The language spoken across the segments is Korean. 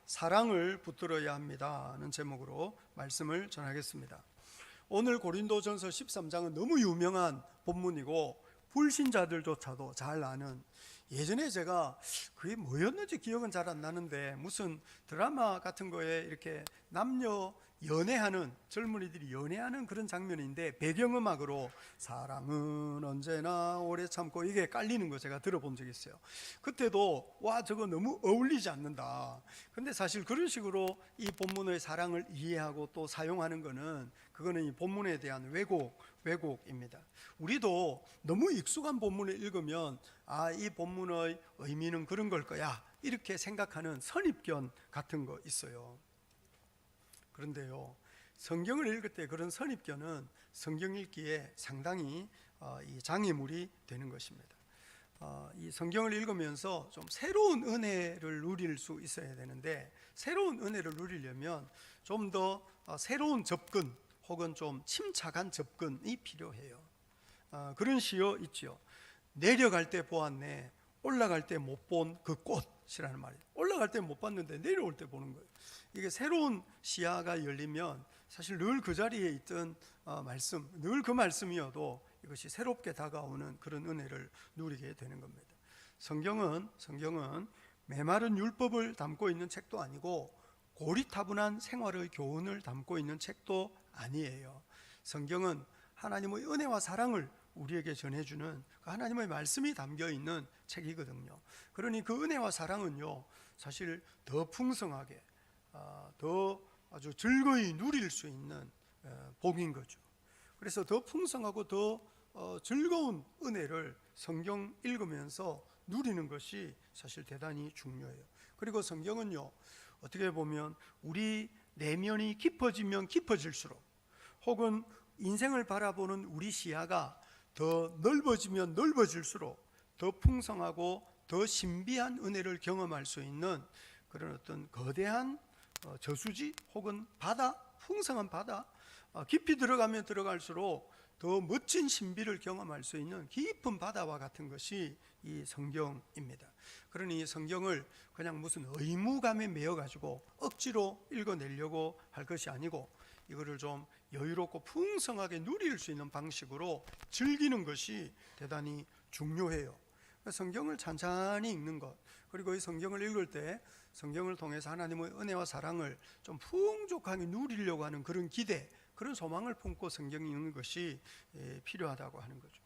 사랑을 붙들어야 합니다는 제목으로 말씀을 전하겠습니다. 오늘 고린도전서 13장은 너무 유명한 본문이고 불신자들조차도 잘 아는, 예전에 제가 그게 뭐였는지 기억은 잘 안 나는데 무슨 드라마 같은 거에 이렇게 남녀 연애하는, 젊은이들이 연애하는 그런 장면인데 배경음악으로 사랑은 언제나 오래 참고 이게 깔리는 거 제가 들어본 적이 있어요. 그때도 와, 저거 너무 어울리지 않는다. 근데 사실 그런 식으로 이 본문의 사랑을 이해하고 또 사용하는 거는, 그거는 이 본문에 대한 왜곡입니다. 우리도 너무 익숙한 본문을 읽으면 이 본문의 의미는 그런 걸 거야, 이렇게 생각하는 선입견 같은 거 있어요. 그런데요, 성경을 읽을 때 그런 선입견은 성경 읽기에 상당히 이 장애물이 되는 것입니다. 이 성경을 읽으면서 좀 새로운 은혜를 누릴 수 있어야 되는데, 새로운 은혜를 누리려면 좀 더 새로운 접근 혹은 좀 침착한 접근이 필요해요. 그런 시어 있죠. 내려갈 때 보았네, 올라갈 때 못 본 그 꽃이라는 말이에요. 올라갈 때 못 봤는데 내려올 때 보는 거예요. 이게 새로운 시야가 열리면 사실 늘 그 자리에 있던 말씀, 늘 그 말씀이어도 이것이 새롭게 다가오는 그런 은혜를 누리게 되는 겁니다. 성경은 메마른 율법을 담고 있는 책도 아니고 고리타분한 생활의 교훈을 담고 있는 책도 아니에요. 성경은 하나님의 은혜와 사랑을 우리에게 전해주는 그 하나님의 말씀이 담겨있는 책이거든요. 그러니 그 은혜와 사랑은요, 사실 더 풍성하게, 더 아주 즐거이 누릴 수 있는 복인 거죠. 그래서 더 풍성하고 더 즐거운 은혜를 성경 읽으면서 누리는 것이 사실 대단히 중요해요. 그리고 성경은요, 어떻게 보면 우리 내면이 깊어지면 깊어질수록, 혹은 인생을 바라보는 우리 시야가 더 넓어지면 넓어질수록 더 풍성하고 더 신비한 은혜를 경험할 수 있는 그런 어떤 거대한 저수지 혹은 바다, 풍성한 바다, 깊이 들어가면 들어갈수록 더 멋진 신비를 경험할 수 있는 깊은 바다와 같은 것이 이 성경입니다. 그러니 성경을 그냥 무슨 의무감에 매여 가지고 억지로 읽어내려고 할 것이 아니고, 이거를 좀 여유롭고 풍성하게 누릴 수 있는 방식으로 즐기는 것이 대단히 중요해요. 성경을 찬찬히 읽는 것, 그리고 이 성경을 읽을 때 성경을 통해서 하나님의 은혜와 사랑을 좀 풍족하게 누리려고 하는 그런 기대, 그런 소망을 품고 성경 읽는 것이 필요하다고 하는 거죠.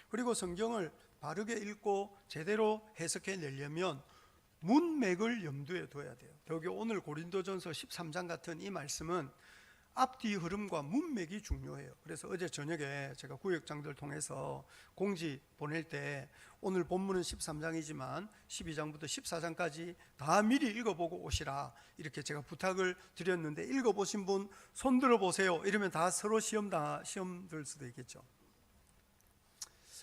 그리고 성경을 바르게 읽고 제대로 해석해 내려면 문맥을 염두에 둬야 돼요. 더욱이 오늘 고린도전서 13장 같은 이 말씀은 앞뒤 흐름과 문맥이 중요해요. 그래서 어제 저녁에 제가 구역장들 통해서 공지 보낼 때 오늘 본문은 13장이지만 12장부터 14장까지 다 미리 읽어보고 오시라, 이렇게 제가 부탁을 드렸는데, 읽어보신 분 손 들어보세요 이러면 다 서로 시험 들 수도 있겠죠.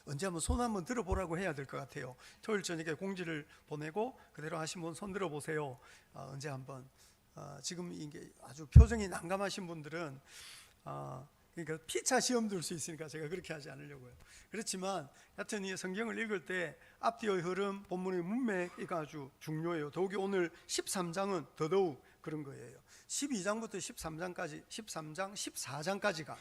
언제 한번 손 한번 들어보라고 해야 될 것 같아요. 토요일 저녁에 공지를 보내고 그대로 하신 분 손 들어보세요. 언제 한번. 지금 이게 아주 표정이 난감하신 분들은 그러니까 피차 시험 들 수 있으니까 제가 그렇게 하지 않으려고요. 그렇지만 하여튼 이 성경을 읽을 때 앞뒤의 흐름, 본문의 문맥이 아주 중요해요. 더욱이 오늘 13장은 더더욱 그런 거예요. 12장부터 13장까지, 13장, 14장까지가,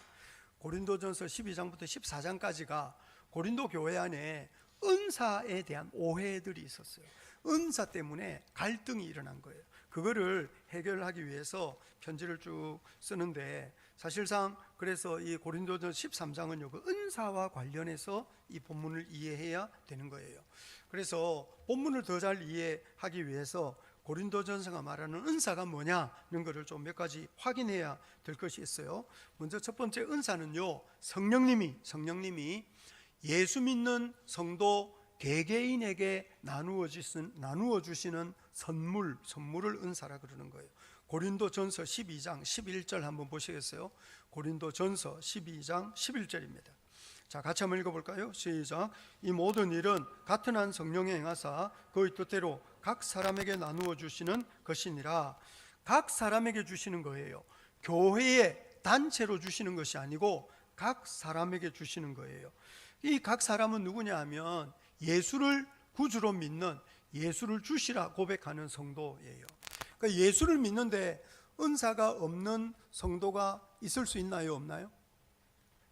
고린도전서 12장부터 14장까지가 고린도 교회 안에 은사에 대한 오해들이 있었어요. 은사 때문에 갈등이 일어난 거예요. 그거를 해결하기 위해서 편지를 쭉 쓰는데, 사실상 그래서 이 고린도전 13장은요, 그 은사와 관련해서 이 본문을 이해해야 되는 거예요. 그래서 본문을 더 잘 이해하기 위해서 고린도전서가 말하는 은사가 뭐냐는 것을 좀 몇 가지 확인해야 될 것이 있어요. 먼저 첫 번째 은사는요, 성령님이 예수 믿는 성도 개개인에게 나누어 주시는 선물을 은사라 그러는 거예요. 고린도전서 12장 11절 한번 보시겠어요? 고린도전서 12장 11절입니다. 자, 같이 한번 읽어볼까요? 시작. 이 모든 일은 같은 한 성령이 행하사 그의 뜻대로 각 사람에게 나누어 주시는 것이니라. 각 사람에게 주시는 거예요. 교회에 단체로 주시는 것이 아니고 각 사람에게 주시는 거예요. 이 각 사람은 누구냐 하면 예수를 구주로 믿는, 예수를 주시라 고백하는 성도예요. 그러니까 예수를 믿는데 은사가 없는 성도가 있을 수 있나요, 없나요?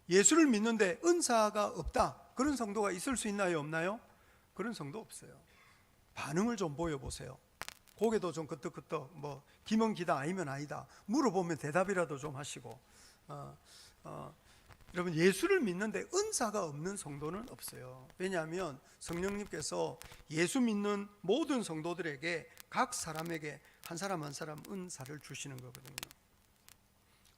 예수를 믿는데 은사가 없다, 그런 성도가 있을 수 있나요, 없나요? 그런 성도 없어요. 반응을 좀 보여보세요. 고개도 좀 끄덕끄덕, 뭐 기면 기다 아니면 아니다 물어보면 대답이라도 좀 하시고. 여러분, 예수를 믿는데 은사가 없는 성도는 없어요. 왜냐하면 성령님께서 예수 믿는 모든 성도들에게, 각 사람에게 한 사람 한 사람 은사를 주시는 거거든요.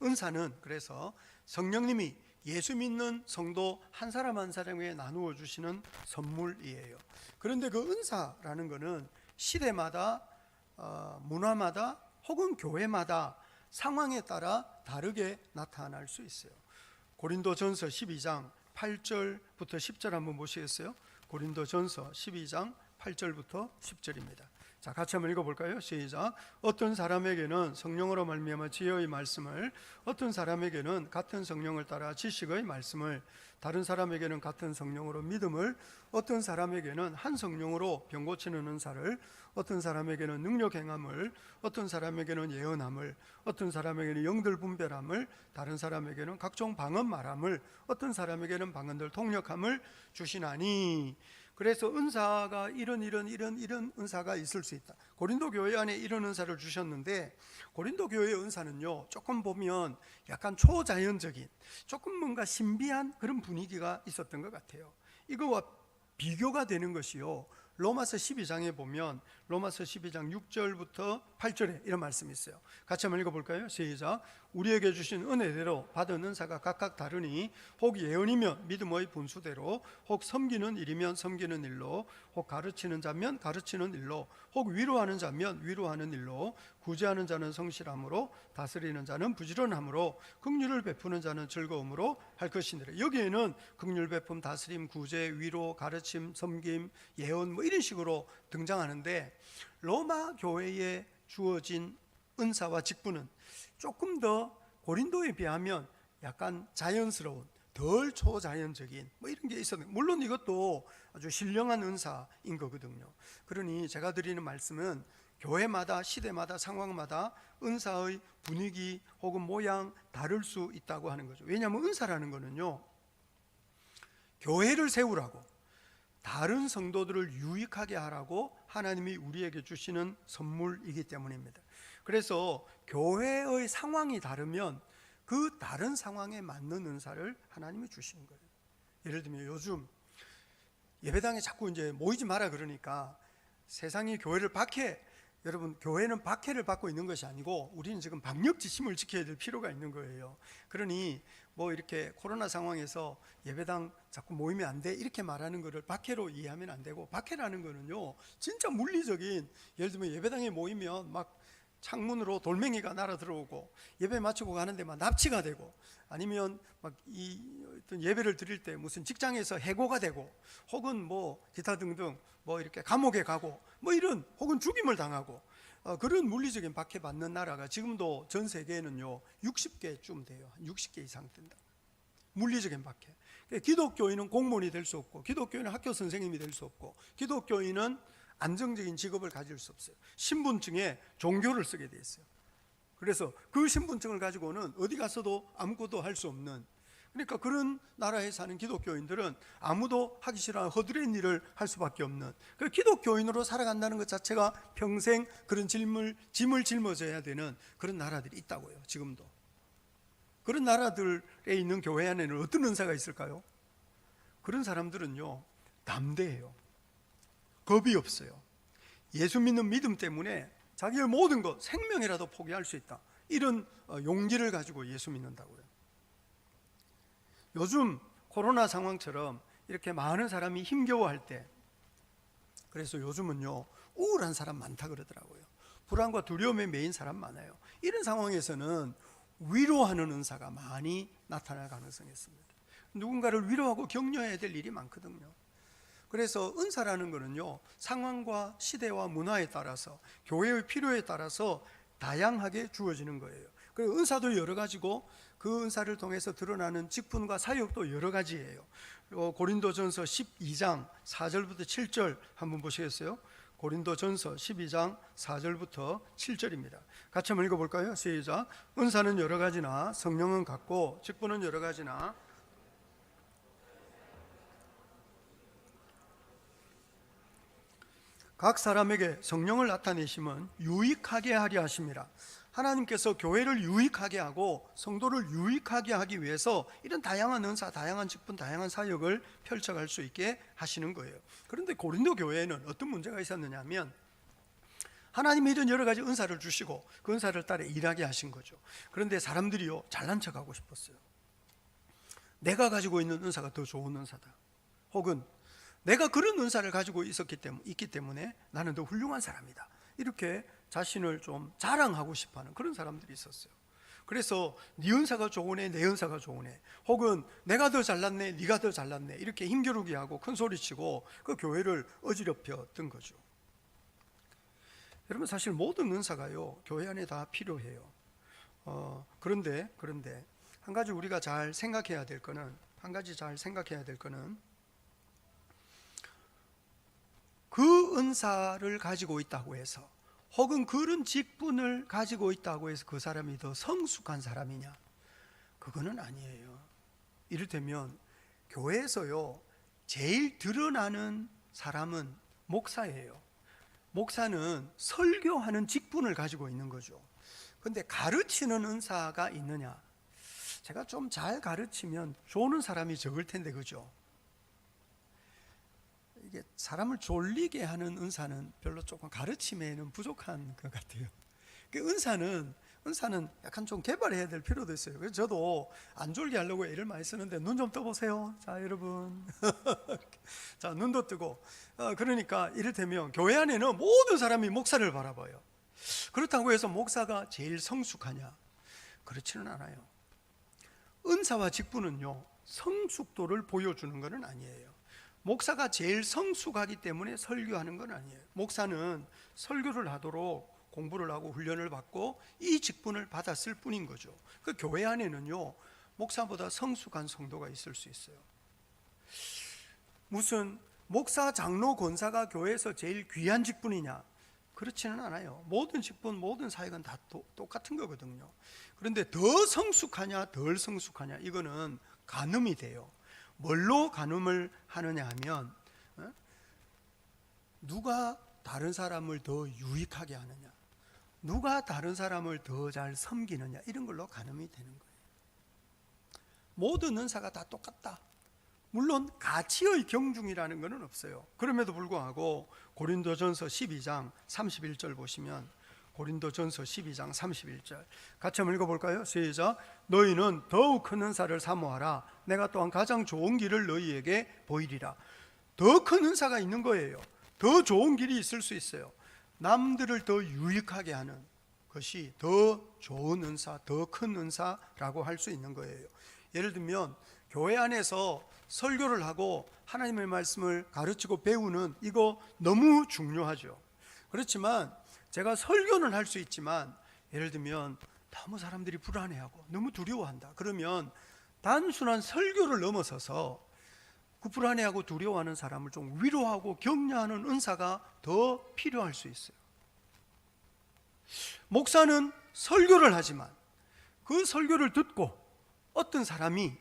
은사는 그래서 성령님이 예수 믿는 성도 한 사람 한 사람에게 나누어 주시는 선물이에요. 그런데 그 은사라는 것은 시대마다, 문화마다, 혹은 교회마다 상황에 따라 다르게 나타날 수 있어요. 고린도전서 12장 8절부터 10절 한번 보시겠어요? 고린도전서 12장 8절부터 10절입니다. 자, 같이 한번 읽어볼까요? 시작. 어떤 사람에게는 성령으로 말미암아 지혜의 말씀을, 어떤 사람에게는 같은 성령을 따라 지식의 말씀을, 다른 사람에게는 같은 성령으로 믿음을, 어떤 사람에게는 한 성령으로 병 고치는 은사를, 어떤 사람에게는 능력 행함을, 어떤 사람에게는 예언함을, 어떤 사람에게는 영들 분별함을, 다른 사람에게는 각종 방언 말함을, 어떤 사람에게는 방언들 통역함을 주시나니. 그래서 은사가 이런 은사가 있을 수 있다. 고린도 교회 안에 이런 은사를 주셨는데, 고린도 교회의 은사는요, 조금 보면 약간 초자연적인, 조금 뭔가 신비한 그런 분위기가 있었던 것 같아요. 이거와 비교가 되는 것이요, 로마서 12장에 보면 로마서 12장 6절부터 8절에 이런 말씀이 있어요. 같이 한번 읽어볼까요? 시작. 우리에게 주신 은혜대로 받은 은사가 각각 다르니, 혹 예언이면 믿음의 분수대로, 혹 섬기는 일이면 섬기는 일로, 혹 가르치는 자면 가르치는 일로, 혹 위로하는 자면 위로하는 일로, 구제하는 자는 성실함으로, 다스리는 자는 부지런함으로, 긍휼을 베푸는 자는 즐거움으로 할 것이니라. 여기에는 긍휼 베품, 다스림, 구제, 위로, 가르침, 섬김, 예언 뭐 이런 식으로 등장하는데, 로마 교회에 주어진 은사와 직분은 조금 더 고린도에 비하면 약간 자연스러운, 덜 초자연적인 뭐 이런 게 있었는데, 물론 이것도 아주 신령한 은사인 거거든요. 그러니 제가 드리는 말씀은 교회마다, 시대마다, 상황마다 은사의 분위기 혹은 모양 다를 수 있다고 하는 거죠. 왜냐하면 은사라는 거는요, 교회를 세우라고, 다른 성도들을 유익하게 하라고 하나님이 우리에게 주시는 선물이기 때문입니다. 그래서 교회의 상황이 다르면 그 다른 상황에 맞는 은사를 하나님이 주시는 거예요. 예를 들면 요즘 예배당에 자꾸 이제 모이지 마라 그러니까 세상이 교회를 박해, 여러분, 교회는 박해를 받고 있는 것이 아니고 우리는 지금 방역 지침을 지켜야 될 필요가 있는 거예요. 그러니 뭐 이렇게 코로나 상황에서 예배당 자꾸 모이면 안 돼 이렇게 말하는 것을 박해로 이해하면 안 되고, 박해라는 거는요 진짜 물리적인, 예를 들면 예배당에 모이면 막 창문으로 돌멩이가 날아 들어오고, 예배 마치고 가는데 막 납치가 되고, 아니면 막 어떤 예배를 드릴 때 무슨 직장에서 해고가 되고, 혹은 뭐 기타 등등 뭐 이렇게 감옥에 가고 뭐 이런, 혹은 죽임을 당하고, 그런 물리적인 박해받는 나라가 지금도 전 세계에는요 60개쯤 돼요. 한 60개 이상 된다. 물리적인 박해. 기독교인은 공무원이 될 수 없고, 기독교인은 학교 선생님이 될 수 없고, 기독교인은 안정적인 직업을 가질 수 없어요. 신분증에 종교를 쓰게 돼 있어요. 그래서 그 신분증을 가지고는 어디 가서도 아무것도 할 수 없는, 그러니까 그런 나라에 사는 기독교인들은 아무도 하기 싫어하는 허드렛 일을 할 수밖에 없는, 그 기독교인으로 살아간다는 것 자체가 평생 그런 짐을 짊어져야 되는 그런 나라들이 있다고요. 지금도 그런 나라들에 있는 교회 안에는 어떤 은사가 있을까요? 그런 사람들은요 담대해요. 겁이 없어요. 예수 믿는 믿음 때문에 자기의 모든 것, 생명이라도 포기할 수 있다, 이런 용기를 가지고 예수 믿는다고요. 요즘 코로나 상황처럼 이렇게 많은 사람이 힘겨워할 때, 그래서 요즘은요 우울한 사람 많다 그러더라고요. 불안과 두려움에 매인 사람 많아요. 이런 상황에서는 위로하는 은사가 많이 나타날 가능성이 있습니다. 누군가를 위로하고 격려해야 될 일이 많거든요. 그래서 은사라는 것은요 상황과 시대와 문화에 따라서, 교회의 필요에 따라서 다양하게 주어지는 거예요. 그리고 은사도 여러 가지고, 그 은사를 통해서 드러나는 직분과 사역도 여러 가지예요. 고린도전서 12장 4절부터 7절 한번 보시겠어요? 고린도전서 12장 4절부터 7절입니다. 같이 한번 읽어볼까요? 시작. 은사는 여러 가지나 성령은 같고 직분은 여러 가지나 각 사람에게 성령을 나타내심은 유익하게 하려 하심이라. 하나님께서 교회를 유익하게 하고 성도를 유익하게 하기 위해서 이런 다양한 은사, 다양한 직분, 다양한 사역을 펼쳐갈 수 있게 하시는 거예요. 그런데 고린도 교회에는 어떤 문제가 있었느냐 하면 하나님이 이런 여러 가지 은사를 주시고 그 은사를 따라 일하게 하신 거죠. 그런데 사람들이요, 잘난 척하고 싶었어요. 내가 가지고 있는 은사가 더 좋은 은사다, 혹은 내가 그런 은사를 가지고 있기 때문에 나는 더 훌륭한 사람이다, 이렇게 자신을 좀 자랑하고 싶어하는 그런 사람들이 있었어요. 그래서 네 은사가 좋으네, 내 은사가 좋으네, 혹은 내가 더 잘났네, 네가 더 잘났네, 이렇게 힘겨루기 하고 큰 소리치고 그 교회를 어지럽혔던 거죠. 여러분, 사실 모든 은사가요, 교회 안에 다 필요해요. 그런데 한 가지 우리가 잘 생각해야 될 거는, 그 은사를 가지고 있다고 해서, 혹은 그런 직분을 가지고 있다고 해서 그 사람이 더 성숙한 사람이냐? 그거는 아니에요. 이를테면 교회에서요, 제일 드러나는 사람은 목사예요. 목사는 설교하는 직분을 가지고 있는 거죠. 그런데 가르치는 은사가 있느냐? 제가 좀 잘 가르치면 좋은 사람이 적을 텐데, 그죠? 이게 사람을 졸리게 하는 은사는 별로 조금 가르침에는 부족한 것 같아요. 그 은사는 약간 좀 개발해야 될 필요도 있어요. 그래서 저도 안 졸게 하려고 애를 많이 쓰는데, 눈 좀 떠보세요. 자, 여러분. 자, 눈도 뜨고. 그러니까 이를테면 교회 안에는 모든 사람이 목사를 바라봐요. 그렇다고 해서 목사가 제일 성숙하냐? 그렇지는 않아요. 은사와 직분은요, 성숙도를 보여주는 것은 아니에요. 목사가 제일 성숙하기 때문에 설교하는 건 아니에요. 목사는 설교를 하도록 공부를 하고 훈련을 받고 이 직분을 받았을 뿐인 거죠. 그 교회 안에는요, 목사보다 성숙한 성도가 있을 수 있어요. 무슨 목사, 장로, 권사가 교회에서 제일 귀한 직분이냐? 그렇지는 않아요. 모든 직분, 모든 사역은 다 똑같은 거거든요. 그런데 더 성숙하냐, 덜 성숙하냐, 이거는 가늠이 돼요. 뭘로 가늠을 하느냐 하면, 누가 다른 사람을 더 유익하게 하느냐, 누가 다른 사람을 더 잘 섬기느냐, 이런 걸로 가늠이 되는 거예요. 모든 은사가 다 똑같다. 물론 가치의 경중이라는 것은 없어요. 그럼에도 불구하고 고린도전서 12장 31절 보시면, 고린도전서 12장 31절 같이 한번 읽어볼까요? 시작. 너희는 더욱 큰 은사를 사모하라. 내가 또한 가장 좋은 길을 너희에게 보이리라. 더 큰 은사가 있는 거예요. 더 좋은 길이 있을 수 있어요. 남들을 더 유익하게 하는 것이 더 좋은 은사, 더 큰 은사라고 할 수 있는 거예요. 예를 들면 교회 안에서 설교를 하고 하나님의 말씀을 가르치고 배우는, 이거 너무 중요하죠. 그렇지만 제가 설교는 할 수 있지만, 예를 들면 너무 사람들이 불안해하고 너무 두려워한다, 그러면 단순한 설교를 넘어서서 그 불안해하고 두려워하는 사람을 좀 위로하고 격려하는 은사가 더 필요할 수 있어요. 목사는 설교를 하지만 그 설교를 듣고 어떤 사람이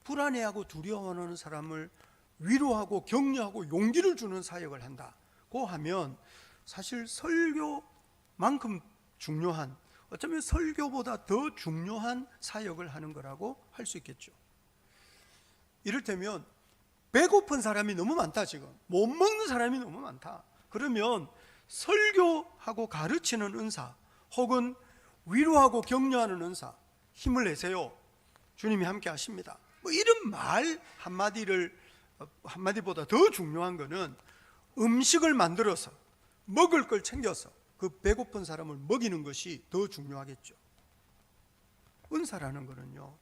불안해하고 두려워하는 사람을 위로하고 격려하고 용기를 주는 사역을 한다고 하면, 사실 설교만큼 중요한, 어쩌면 설교보다 더 중요한 사역을 하는 거라고 할 수 있겠죠. 이를테면 배고픈 사람이 너무 많다, 지금 못 먹는 사람이 너무 많다, 그러면 설교하고 가르치는 은사, 혹은 위로하고 격려하는 은사, 힘을 내세요, 주님이 함께 하십니다, 뭐 이런 말 한마디보다 더 중요한 거는 음식을 만들어서 먹을 걸 챙겨서 그 배고픈 사람을 먹이는 것이 더 중요하겠죠. 은사라는 거는요,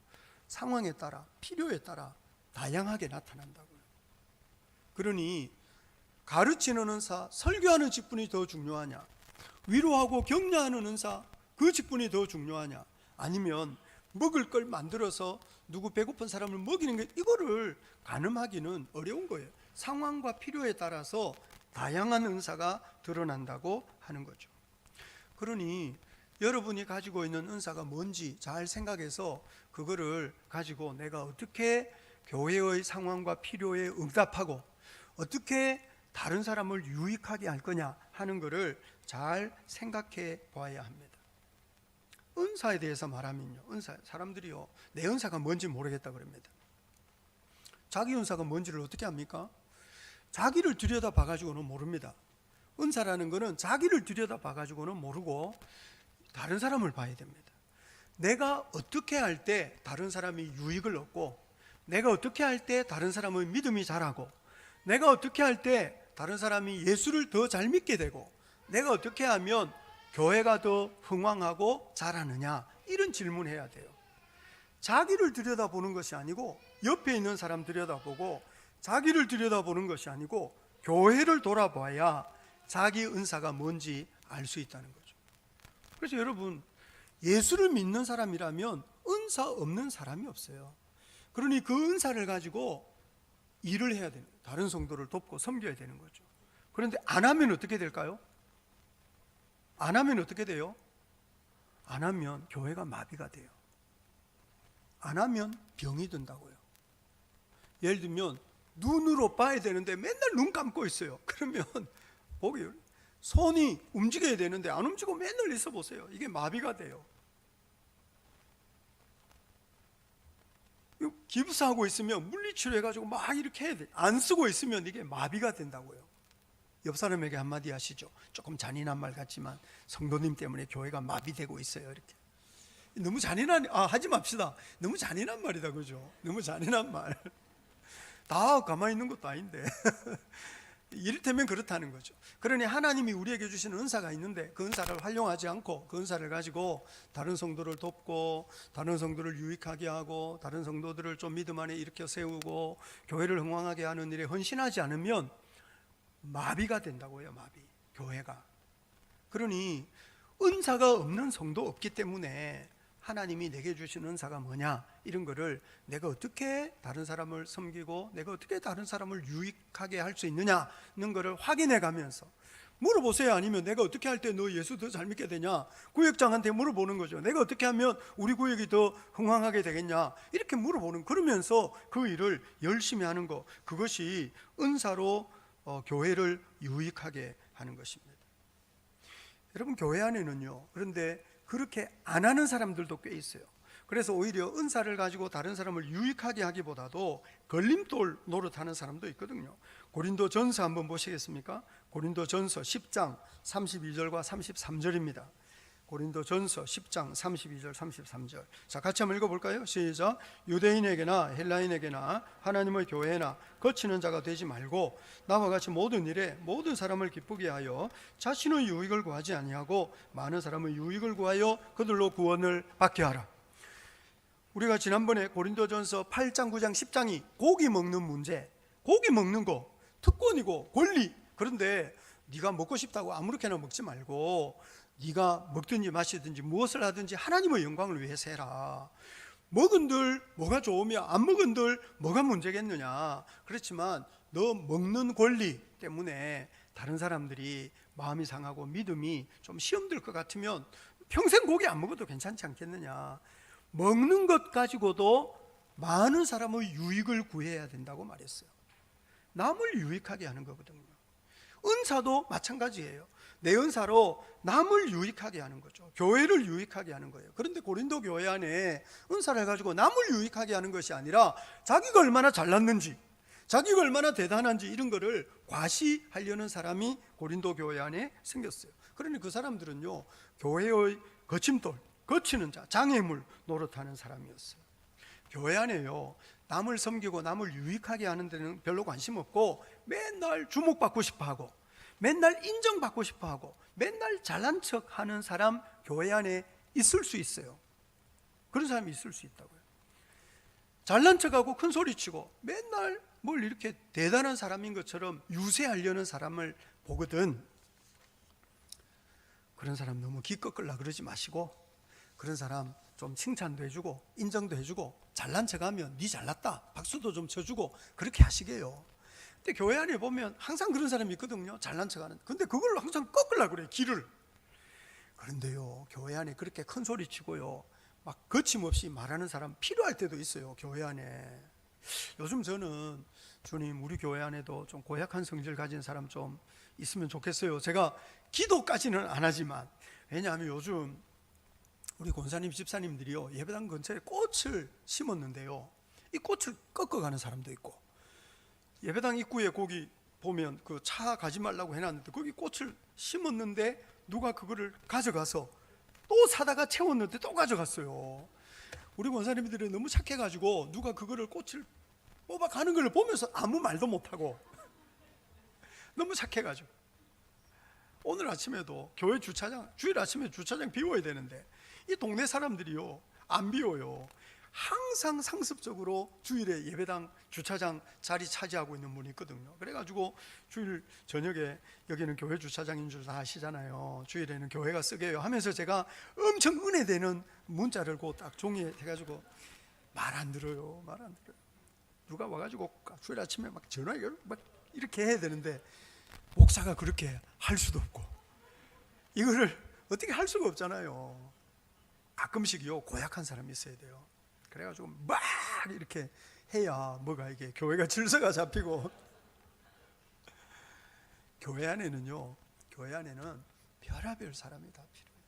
상황에 따라, 필요에 따라 다양하게 나타난다고요. 그러니 가르치는 은사, 설교하는 직분이 더 중요하냐, 위로하고 격려하는 은사, 그 직분이 더 중요하냐, 아니면 먹을 걸 만들어서 누구 배고픈 사람을 먹이는 게, 이거를 가늠하기는 어려운 거예요. 상황과 필요에 따라서 다양한 은사가 드러난다고 하는 거죠. 그러니 여러분이 가지고 있는 은사가 뭔지 잘 생각해서 그거를 가지고 내가 어떻게 교회의 상황과 필요에 응답하고 어떻게 다른 사람을 유익하게 할 거냐 하는 것을 잘 생각해 봐야 합니다. 은사에 대해서 말하면요, 사람들이요, 내 은사가 뭔지 모르겠다 그럽니다. 자기 은사가 뭔지를 어떻게 합니까? 자기를 들여다 봐가지고는 모릅니다. 은사라는 것은 자기를 들여다 봐가지고는 모르고 다른 사람을 봐야 됩니다. 내가 어떻게 할 때 다른 사람이 유익을 얻고, 내가 어떻게 할 때 다른 사람의 믿음이 자라고, 내가 어떻게 할 때 다른 사람이 예수를 더 잘 믿게 되고, 내가 어떻게 하면 교회가 더 흥왕하고 자라느냐, 이런 질문해야 돼요. 자기를 들여다보는 것이 아니고 옆에 있는 사람 들여다보고, 자기를 들여다보는 것이 아니고 교회를 돌아봐야 자기 은사가 뭔지 알 수 있다는 거죠. 그래서 여러분, 예수를 믿는 사람이라면 은사 없는 사람이 없어요. 그러니 그 은사를 가지고 일을 해야 되는 거예요. 다른 성도를 돕고 섬겨야 되는 거죠. 그런데 안 하면 어떻게 될까요? 안 하면 어떻게 돼요? 안 하면 교회가 마비가 돼요. 안 하면 병이 든다고요. 예를 들면 눈으로 봐야 되는데 맨날 눈 감고 있어요. 그러면 보게요, 손이 움직여야 되는데 안 움직이고 맨날 있어 보세요. 이게 마비가 돼요. 기부사하고 있으면 물리치료 해가지고 막 이렇게 해야 돼. 안 쓰고 있으면 이게 마비가 된다고요. 옆 사람에게 한마디 하시죠. 조금 잔인한 말 같지만 성도님 때문에 교회가 마비되고 있어요. 이렇게. 너무 잔인한, 하지 맙시다. 너무 잔인한 말이다, 그죠? 너무 잔인한 말. 다 가만히 있는 것도 아닌데. 이를테면 그렇다는 거죠. 그러니 하나님이 우리에게 주시는 은사가 있는데 그 은사를 활용하지 않고 그 은사를 가지고 다른 성도를 돕고 다른 성도를 유익하게 하고 다른 성도들을 좀 믿음 안에 일으켜 세우고 교회를 흥왕하게 하는 일에 헌신하지 않으면 마비가 된다고요. 마비, 교회가. 그러니 은사가 없는 성도 없기 때문에 하나님이 내게 주신 은사가 뭐냐, 이런 거를 내가 어떻게 다른 사람을 섬기고 내가 어떻게 다른 사람을 유익하게 할 수 있느냐는 거를 확인해 가면서 물어보세요. 아니면 내가 어떻게 할 때 너 예수 더 잘 믿게 되냐, 구역장한테 물어보는 거죠. 내가 어떻게 하면 우리 구역이 더 흥왕하게 되겠냐, 이렇게 물어보는, 그러면서 그 일을 열심히 하는 거, 그것이 은사로 교회를 유익하게 하는 것입니다. 여러분, 교회 안에는요, 그런데 그렇게 안 하는 사람들도 꽤 있어요. 그래서 오히려 은사를 가지고 다른 사람을 유익하게 하기보다도 걸림돌 노릇하는 사람도 있거든요. 고린도전서 한번 보시겠습니까? 고린도전서 10장 32절과 33절입니다. 고린도전서 10장 32절 33절. 자, 같이 한번 읽어볼까요? 시작. 유대인에게나 헬라인에게나 하나님의 교회나 거치는 자가 되지 말고 나와 같이 모든 일에 모든 사람을 기쁘게 하여 자신의 유익을 구하지 아니하고 많은 사람의 유익을 구하여 그들로 구원을 받게 하라. 우리가 지난번에 고린도전서 8장 9장 10장이 고기 먹는 문제, 고기 먹는 거 특권이고 권리. 그런데 네가 먹고 싶다고 아무렇게나 먹지 말고 네가 먹든지 마시든지 무엇을 하든지 하나님의 영광을 위해서 해라. 먹은들 뭐가 좋으며 안 먹은들 뭐가 문제겠느냐. 그렇지만 너 먹는 권리 때문에 다른 사람들이 마음이 상하고 믿음이 좀 시험될 것 같으면 평생 고기 안 먹어도 괜찮지 않겠느냐. 먹는 것 가지고도 많은 사람의 유익을 구해야 된다고 말했어요. 남을 유익하게 하는 거거든요. 은사도 마찬가지예요. 내 은사로 남을 유익하게 하는 거죠. 교회를 유익하게 하는 거예요. 그런데 고린도 교회 안에 은사를 가지고 남을 유익하게 하는 것이 아니라 자기가 얼마나 잘났는지, 자기가 얼마나 대단한지 이런 거를 과시하려는 사람이 고린도 교회 안에 생겼어요. 그러니 그 사람들은요, 교회의 거침돌, 거치는 자, 장애물 노릇하는 사람이었어요. 교회 안에요, 남을 섬기고 남을 유익하게 하는 데는 별로 관심 없고 맨날 주목받고 싶어하고 맨날 인정받고 싶어하고 맨날 잘난 척하는 사람 교회 안에 있을 수 있어요. 그런 사람이 있을 수 있다고요. 잘난 척하고 큰 소리치고 맨날 뭘 이렇게 대단한 사람인 것처럼 유세하려는 사람을 보거든. 그런 사람 너무 기껏 끌라 그러지 마시고, 그런 사람 좀 칭찬도 해주고 인정도 해주고 잘난 척하면 네 잘났다 박수도 좀 쳐주고 그렇게 하시게요. 근데 교회 안에 보면 항상 그런 사람이 있거든요. 잘난 척하는. 근데 그걸로 항상 꺾으려고 그래요, 길을. 그런데요, 교회 안에 그렇게 큰 소리 치고요, 막 거침없이 말하는 사람 필요할 때도 있어요, 교회 안에. 요즘 저는 주님, 우리 교회 안에도 좀 고약한 성질 가진 사람 좀 있으면 좋겠어요. 제가 기도까지는 안 하지만, 왜냐하면 요즘 우리 권사님 집사님들이요, 예배당 근처에 꽃을 심었는데요, 이 꽃을 꺾어가는 사람도 있고, 예배당 입구에 거기 보면 그 차 가지 말라고 해놨는데 거기 꽃을 심었는데 누가 그거를 가져가서 또 사다가 채웠는데 또 가져갔어요. 우리 권사님들이 너무 착해가지고 누가 그거를 꽃을 뽑아가는 걸 보면서 아무 말도 못하고 너무 착해가지고, 오늘 아침에도 교회 주차장, 주일 아침에 주차장 비워야 되는데 이 동네 사람들이요, 안 비워요. 항상 상습적으로 주일에 예배당 주차장 자리 차지하고 있는 분이 있거든요. 그래가지고 주일 저녁에 여기는 교회 주차장인 줄 다 아시잖아요. 주일에는 교회가 쓰게 해요 하면서 제가 엄청 은혜되는 문자를 그 딱 종이에 해가지고 말 안 들어요. 누가 와가지고 주일 아침에 막 전화를 막 이렇게 해야 되는데 목사가 그렇게 할 수도 없고 이거를 어떻게 할 수가 없잖아요. 가끔씩요, 고약한 사람이 있어야 돼요. 그래가지고 막 이렇게 해야 뭐가 이게 교회가 질서가 잡히고. 교회 안에는 별의별 사람이 다 필요해요.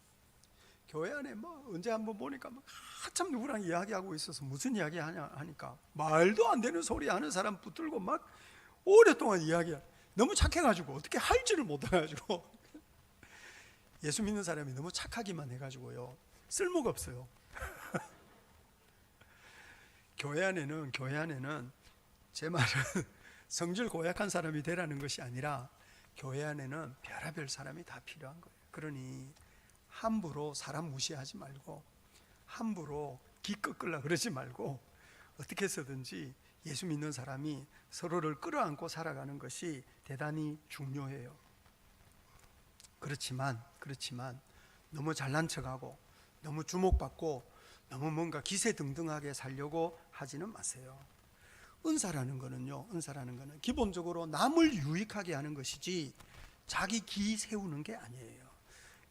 교회 안에 뭐 언제 한번 보니까 막 한참 누구랑 이야기하고 있어서 무슨 이야기 하니까 말도 안 되는 소리 하는 사람 붙들고 막 오랫동안 이야기해. 너무 착해가지고 어떻게 할지를 못해가지고 예수 믿는 사람이 너무 착하기만 해가지고요, 쓸모가 없어요. 교회 안에는 제 말은 성질 고약한 사람이 되라는 것이 아니라 교회 안에는 별의별 사람이 다 필요한 거예요. 그러니 함부로 사람 무시하지 말고, 함부로 기 꺾으려고 그러지 말고, 어떻게 해서든지 예수 믿는 사람이 서로를 끌어안고 살아가는 것이 대단히 중요해요. 그렇지만 너무 잘난 척하고 너무 주목받고 너무 뭔가 기세등등하게 살려고 하지는 마세요. 은사라는 거는 기본적으로 남을 유익하게 하는 것이지 자기 기 세우는 게 아니에요.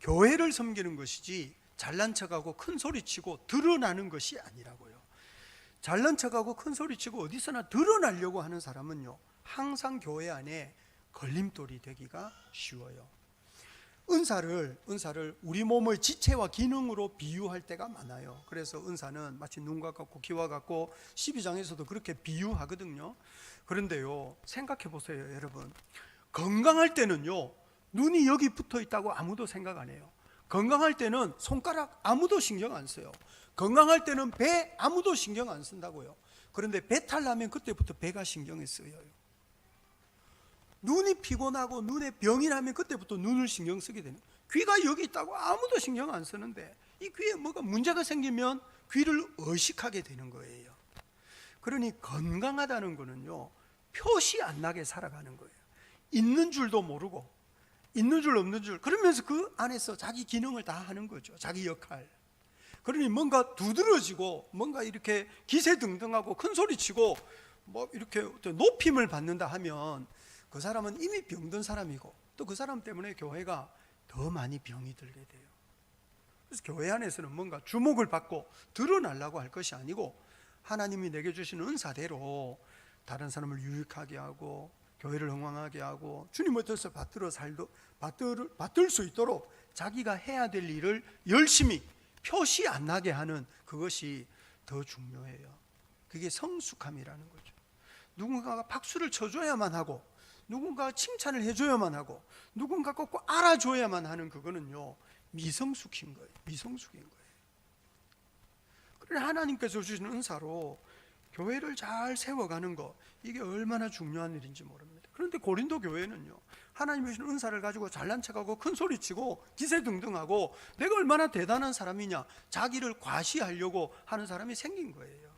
교회를 섬기는 것이지 잘난 척하고 큰 소리치고 드러나는 것이 아니라고요. 잘난 척하고 큰 소리치고 어디서나 드러나려고 하는 사람은요, 항상 교회 안에 걸림돌이 되기가 쉬워요. 은사를 우리 몸의 지체와 기능으로 비유할 때가 많아요. 그래서 은사는 마치 눈과 같고 귀와 같고 12장에서도 그렇게 비유하거든요. 그런데요, 생각해 보세요, 여러분. 건강할 때는요, 눈이 여기 붙어 있다고 아무도 생각 안 해요. 건강할 때는 손가락 아무도 신경 안 써요. 건강할 때는 배 아무도 신경 안 쓴다고요. 그런데 배탈 나면 그때부터 배가 신경을 써요. 눈이 피곤하고 눈에 병이 나면 그때부터 눈을 신경 쓰게 되는. 귀가 여기 있다고 아무도 신경 안 쓰는데 이 귀에 뭐가 문제가 생기면 귀를 의식하게 되는 거예요. 그러니 건강하다는 거는요, 표시 안 나게 살아가는 거예요. 있는 줄도 모르고 있는 줄 없는 줄, 그러면서 그 안에서 자기 기능을 다 하는 거죠. 자기 역할. 그러니 뭔가 두드러지고 뭔가 이렇게 기세등등하고 큰 소리치고 뭐 이렇게 높임을 받는다 하면 그 사람은 이미 병든 사람이고 또 그 사람 때문에 교회가 더 많이 병이 들게 돼요. 그래서 교회 안에서는 뭔가 주목을 받고 드러나려고 할 것이 아니고 하나님이 내게 주시는 은사대로 다른 사람을 유익하게 하고 교회를 흥왕하게 하고 주님의 뜻을 받들 수 있도록 자기가 해야 될 일을 열심히 표시 안 나게 하는 그것이 더 중요해요. 그게 성숙함이라는 거죠. 누군가가 박수를 쳐줘야만 하고 누군가가 칭찬을 해줘야만 하고 누군가가 꼭 알아줘야만 하는 그거는요, 미성숙인 거예요. 그러나 하나님께서 주시는 은사로 교회를 잘 세워가는 것, 이게 얼마나 중요한 일인지 모릅니다. 그런데 고린도 교회는요, 하나님 주신 은사를 가지고 잘난 척하고 큰 소리치고 기세등등하고 내가 얼마나 대단한 사람이냐, 자기를 과시하려고 하는 사람이 생긴 거예요.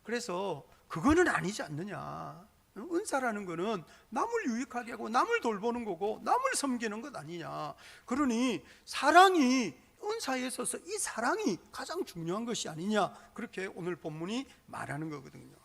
그래서 그거는 아니지 않느냐. 은사라는 거는 남을 유익하게 하고 남을 돌보는 거고 남을 섬기는 것 아니냐. 그러니 사랑이, 은사에 있어서 이 사랑이 가장 중요한 것이 아니냐, 그렇게 오늘 본문이 말하는 거거든요.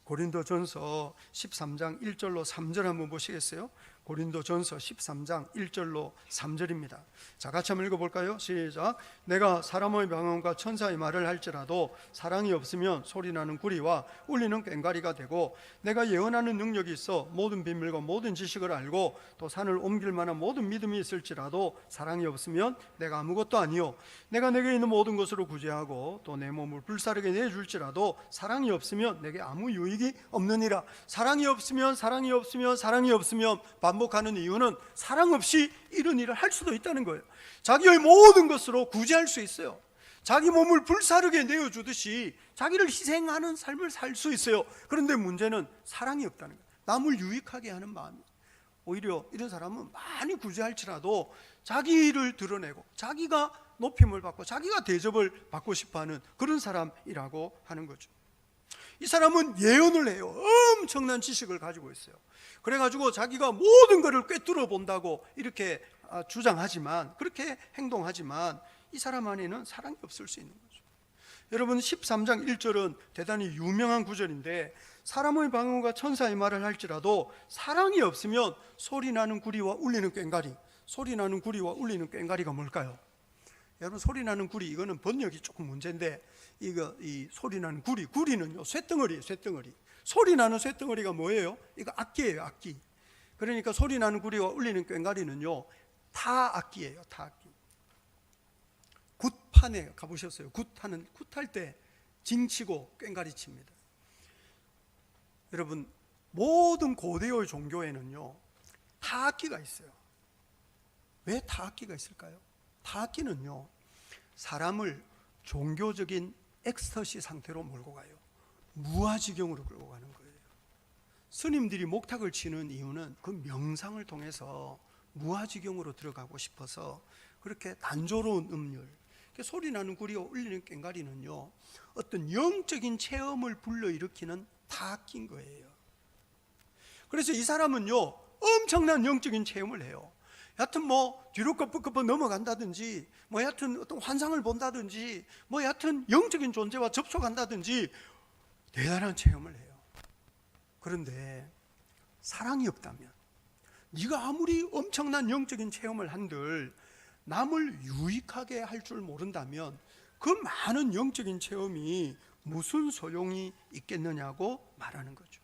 고린도전서 13장 1절로 3절 한번 보시겠어요? 고린도전서 13장 1절로 3절입니다. 자, 같이 한번 읽어볼까요? 시작. 내가 사람의 방언과 천사의 말을 할지라도 사랑이 없으면 소리나는 구리와 울리는 꽹과리가 되고, 내가 예언하는 능력이 있어 모든 비밀과 모든 지식을 알고 또 산을 옮길 만한 모든 믿음이 있을지라도 사랑이 없으면 내가 아무것도 아니요, 내가 내게 있는 모든 것으로 구제하고 또 내 몸을 불사르게 내줄지라도 사랑이 없으면 내게 아무 유익이 없느니라. 사랑이 없으면 반복하는 이유는 사랑 없이 이런 일을 할 수도 있다는 거예요. 자기의 모든 것으로 구제할 수 있어요. 자기 몸을 불사르게 내어주듯이 자기를 희생하는 삶을 살 수 있어요. 그런데 문제는 사랑이 없다는 거예요. 남을 유익하게 하는 마음이. 오히려 이런 사람은 많이 구제할지라도 자기를 드러내고 자기가 높임을 받고 자기가 대접을 받고 싶어하는 그런 사람이라고 하는 거죠. 이 사람은 예언을 해요. 엄청난 지식을 가지고 있어요. 그래가지고 자기가 모든 것을 꿰뚫어 본다고 이렇게 주장하지만, 그렇게 행동하지만 이 사람 안에는 사랑이 없을 수 있는 거죠. 여러분, 13장 1절은 대단히 유명한 구절인데, 사람의 방언과 천사의 말을 할지라도 사랑이 없으면 소리나는 구리와 울리는 꽹과리. 소리나는 구리와 울리는 꽹과리가 뭘까요? 여러분, 소리나는 구리, 이거는 번역이 조금 문제인데, 이 소리나는 구리는요, 쇳덩어리예요. 쇳덩어리. 소리나는 쇳덩어리가 뭐예요? 이거 악기예요. 악기. 그러니까 소리나는 구리와 울리는 꽹과리는요, 타악기예요. 타악기. 굿판에 가보셨어요? 굿할 때 징치고 꽹과리 칩니다. 여러분, 모든 고대의 종교에는요, 타악기가 있어요. 왜 타악기가 있을까요? 타악기는요, 사람을 종교적인 엑스터시 상태로 몰고 가요. 무아지경으로 끌고 가는 거예요. 스님들이 목탁을 치는 이유는 그 명상을 통해서 무아지경으로 들어가고 싶어서 그렇게 단조로운 음률, 소리나는 구리와 울리는 꽹과리는요, 어떤 영적인 체험을 불러일으키는 타악기인 거예요. 그래서 이 사람은요, 엄청난 영적인 체험을 해요. 여하튼 뒤로 끄덕끄덕 넘어간다든지, 여하튼 어떤 환상을 본다든지, 여하튼 영적인 존재와 접촉한다든지 대단한 체험을 해요. 그런데 사랑이 없다면, 네가 아무리 엄청난 영적인 체험을 한들 남을 유익하게 할 줄 모른다면 그 많은 영적인 체험이 무슨 소용이 있겠느냐고 말하는 거죠.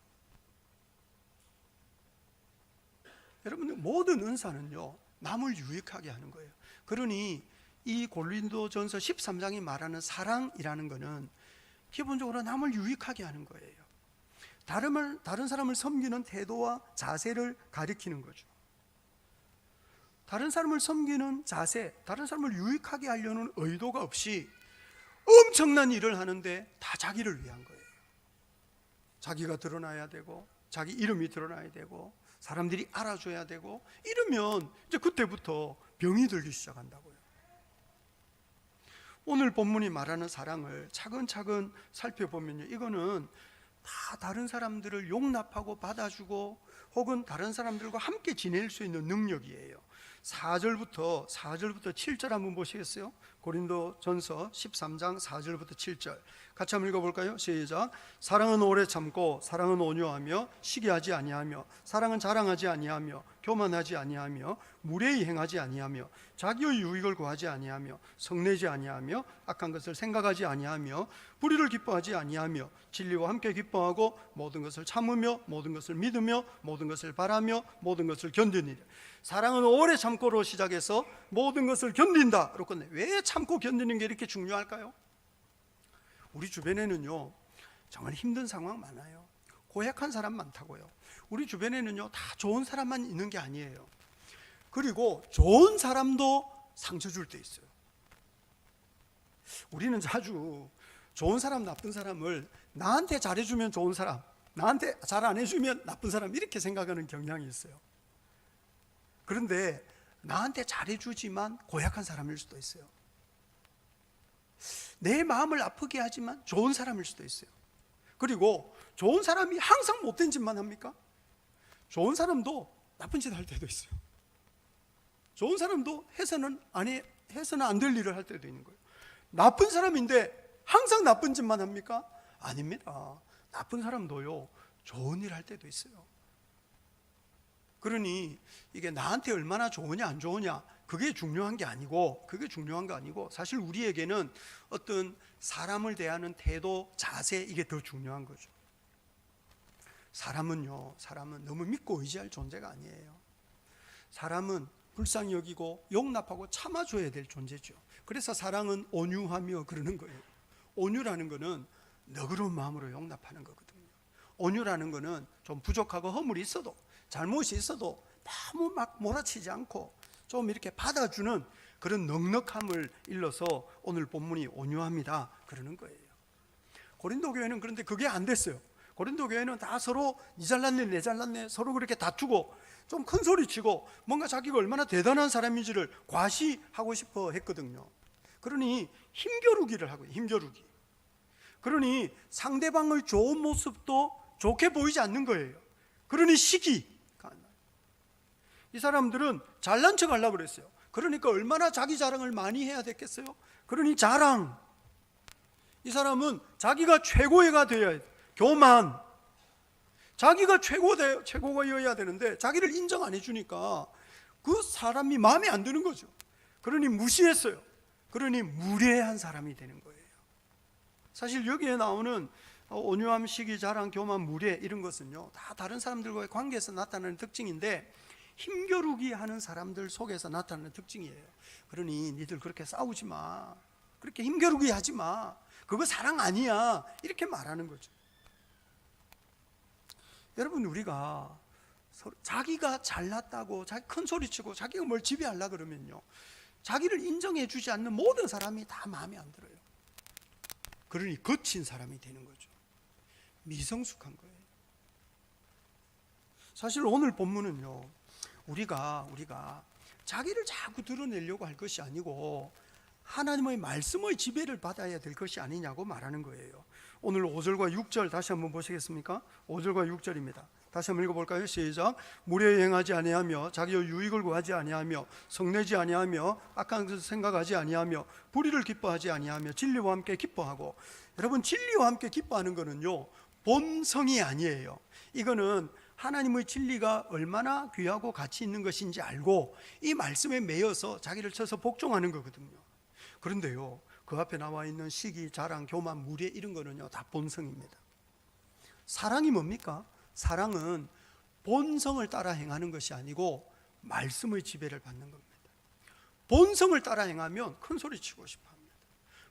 여러분, 모든 은사는요, 남을 유익하게 하는 거예요. 그러니 이 고린도전서 13장이 말하는 사랑이라는 것은 기본적으로 남을 유익하게 하는 거예요. 다른 사람을 섬기는 태도와 자세를 가리키는 거죠. 다른 사람을 섬기는 자세, 다른 사람을 유익하게 하려는 의도가 없이 엄청난 일을 하는데 다 자기를 위한 거예요. 자기가 드러나야 되고, 자기 이름이 드러나야 되고, 사람들이 알아줘야 되고, 이러면 이제 그때부터 병이 들기 시작한다고요. 오늘 본문이 말하는 사랑을 차근차근 살펴보면요, 이거는 다 다른 사람들을 용납하고 받아주고 혹은 다른 사람들과 함께 지낼 수 있는 능력이에요. 4절부터 7절 한번 보시겠어요? 고린도전서 13장 4절부터 7절 같이 한번 읽어볼까요? 시작. 사랑은 오래 참고, 사랑은 온유하며 시기하지 아니하며, 사랑은 자랑하지 아니하며 교만하지 아니하며 무례히 행하지 아니하며 자기의 유익을 구하지 아니하며 성내지 아니하며 악한 것을 생각하지 아니하며 불의를 기뻐하지 아니하며 진리와 함께 기뻐하고 모든 것을 참으며 모든 것을 믿으며 모든 것을 바라며 모든 것을 견디니라. 사랑은 오래 참고로 시작해서 모든 것을 견딘다. 그렇군요. 왜 참고 견디는 게 이렇게 중요할까요? 우리 주변에는요, 정말 힘든 상황 많아요. 고약한 사람 많다고요. 우리 주변에는요, 다 좋은 사람만 있는 게 아니에요. 그리고 좋은 사람도 상처 줄 때 있어요. 우리는 자주 좋은 사람, 나쁜 사람을 나한테 잘해주면 좋은 사람, 나한테 잘 안 해주면 나쁜 사람, 이렇게 생각하는 경향이 있어요. 그런데 나한테 잘해주지만 고약한 사람일 수도 있어요. 내 마음을 아프게 하지만 좋은 사람일 수도 있어요. 그리고 좋은 사람이 항상 못된 짓만 합니까? 좋은 사람도 나쁜 짓 할 때도 있어요. 좋은 사람도 해서는 안 될 일을 할 때도 있는 거예요. 나쁜 사람인데 항상 나쁜 짓만 합니까? 아닙니다. 나쁜 사람도요, 좋은 일 할 때도 있어요. 그러니 이게 나한테 얼마나 좋으냐 안 좋으냐 그게 중요한 게 아니고 사실 우리에게는 어떤 사람을 대하는 태도, 자세, 이게 더 중요한 거죠. 사람은 너무 믿고 의지할 존재가 아니에요. 사람은 불쌍히 여기고 용납하고 참아줘야 될 존재죠. 그래서 사랑은 온유하며 그러는 거예요. 온유라는 거는 너그러운 마음으로 용납하는 거거든요. 온유라는 거는 좀 부족하고 허물이 있어도, 잘못이 있어도 너무 막 몰아치지 않고 좀 이렇게 받아주는 그런 넉넉함을 일러서 오늘 본문이 온유합니다 그러는 거예요. 고린도 교회는 그런데 그게 안 됐어요. 고린도 교회는 다 서로 니 잘났네 내 잘났네 서로 그렇게 다투고 좀 큰 소리 치고 뭔가 자기가 얼마나 대단한 사람인지를 과시하고 싶어 했거든요. 그러니 힘겨루기를 하고요. 힘겨루기. 그러니 상대방의 좋은 모습도 좋게 보이지 않는 거예요. 그러니 시기. 이 사람들은 잘난 척 하려고 그랬어요. 그러니까 얼마나 자기 자랑을 많이 해야 됐겠어요. 그러니 자랑. 이 사람은 자기가 최고가 되어야 해요. 교만. 자기가 최고가여야 되는데 자기를 인정 안 해주니까 그 사람이 마음에 안 드는 거죠. 그러니 무시했어요. 그러니 무례한 사람이 되는 거예요. 사실 여기에 나오는 온유함, 시기, 자랑, 교만, 무례 이런 것은요 다 다른 사람들과의 관계에서 나타나는 특징인데 힘겨루기 하는 사람들 속에서 나타나는 특징이에요. 그러니 니들 그렇게 싸우지 마, 그렇게 힘겨루기 하지 마, 그거 사랑 아니야, 이렇게 말하는 거죠. 여러분, 우리가 자기가 잘났다고 자기 큰 소리치고 자기가 뭘 지배하려고 그러면요 자기를 인정해 주지 않는 모든 사람이 다 마음에 안 들어요. 그러니 거친 사람이 되는 거죠. 미성숙한 거예요. 사실 오늘 본문은요 우리가 자기를 자꾸 드러내려고 할 것이 아니고 하나님의 말씀의 지배를 받아야 될 것이 아니냐고 말하는 거예요. 오늘 5절과 6절 다시 한번 보시겠습니까? 5절과 6절입니다. 다시 한번 읽어볼까요? 시작. 무례에 행하지 아니하며 자기의 유익을 구하지 아니하며 성내지 아니하며 악한 것을 생각하지 아니하며 불의를 기뻐하지 아니하며 진리와 함께 기뻐하고. 여러분, 진리와 함께 기뻐하는 거는요 본성이 아니에요. 이거는 하나님의 진리가 얼마나 귀하고 가치 있는 것인지 알고 이 말씀에 매여서 자기를 쳐서 복종하는 거거든요. 그런데요 그 앞에 나와 있는 시기, 자랑, 교만, 무례 이런 거는요 다 본성입니다. 사랑이 뭡니까? 사랑은 본성을 따라 행하는 것이 아니고 말씀의 지배를 받는 겁니다. 본성을 따라 행하면 큰 소리 치고 싶어 합니다.